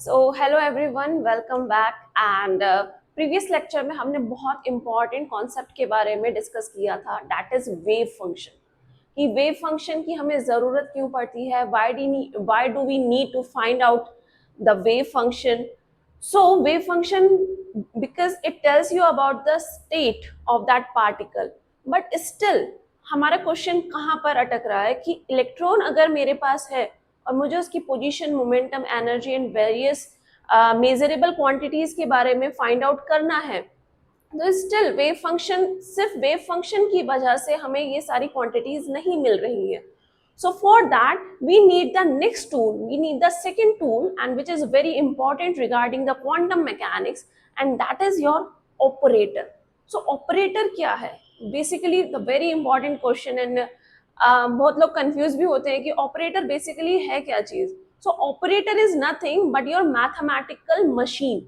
So hello everyone, welcome back. And previous lecture में हमने बहुत इंपॉर्टेंट कॉन्सेप्ट के बारे में डिस्कस किया था, दैट इज वेव फंक्शन। कि वेव फंक्शन की हमें ज़रूरत क्यों पड़ती है, why do we need to find out the wave function. So wave function, because it tells you about the state of that particle. But still हमारा question कहाँ पर अटक रहा है कि इलेक्ट्रॉन अगर मेरे पास है और मुझे उसकी position, momentum, energy and various measurable quantities के बारे में फाइंड आउट करना है, तो स्टिल वेव फंक्शन, सिर्फ वेव फंक्शन की वजह से हमें ये सारी क्वांटिटीज नहीं मिल रही है। So for that we need the next tool, we need the second tool, and which is very important regarding the quantum mechanics, and that is your operator. So operator क्या है? Basically the very important question, and बहुत लोग confuse भी होते हैं कि operator basically है क्या चीज। So operator is nothing but your mathematical machine.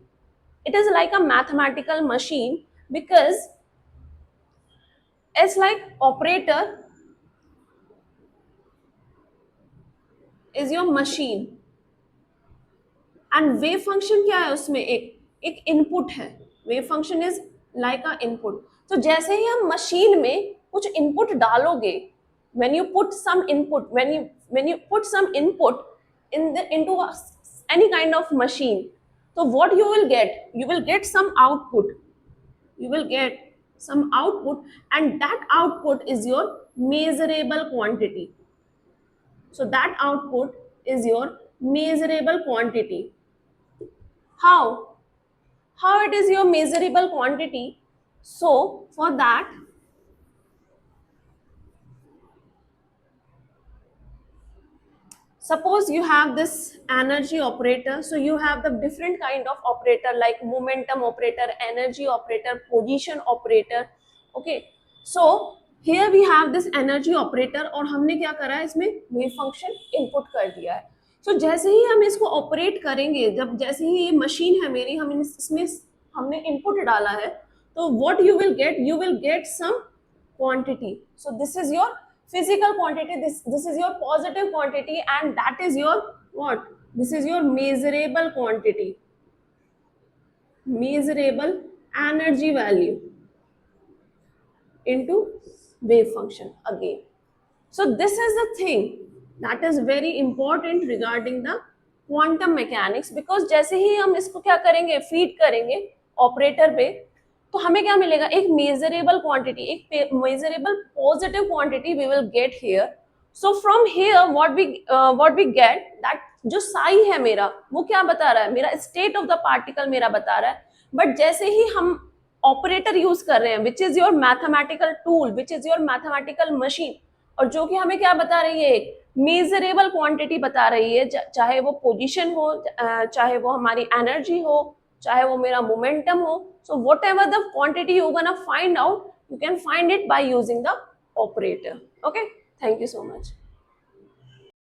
it is like a mathematical machine because it's like operator is your machine and wave function क्या है उसमें, एक इनपुट है। Wave function is like a input. तो जैसे ही हम machine में कुछ इनपुट डालोगे, when you put some input, when you put some input into any kind of machine, so what you will get some output, you will get some output, and that output is your measurable quantity. So that output is your measurable quantity. How it is your measurable quantity? So for that, suppose you have this energy operator, so you have the different kind of operator like momentum operator, energy operator, position operator. Okay, so here we have this energy operator और हमने क्या करा है, इसमें wave function input कर दिया है। so जैसे ही हम इसको ऑपरेट करेंगे, जब जैसे ही ये मशीन है मेरी, हम इसमें हमने इनपुट डाला है, तो what you will get some quantity. So this is your physical quantity, this is your positive quantity, and that is your what, this is your measurable quantity, measurable energy value into wave function again. So this is the thing that is very important regarding the quantum mechanics, because जैसे ही हम इसको क्या करेंगे, feed करेंगे operator पे, तो हमें क्या मिलेगा, एक मेजरेबल क्वांटिटी, एक measurable positive quantity we will get here. So from here what we get that, जो साई है मेरा, वो क्या बता रहा है, मेरा स्टेट ऑफ द पार्टिकल मेरा बता रहा है। बट जैसे ही हम ऑपरेटर यूज कर रहे हैं, which is your mathematical tool, which is your mathematical machine, और जो कि हमें क्या बता रही है, मेजरेबल क्वांटिटी बता रही है, चाहे वो पोजीशन हो, चाहे वो हमारी एनर्जी हो, चाहे वो मेरा मोमेंटम हो। So whatever the quantity you're gonna find out, you can find it by using the operator. Okay, thank you so much.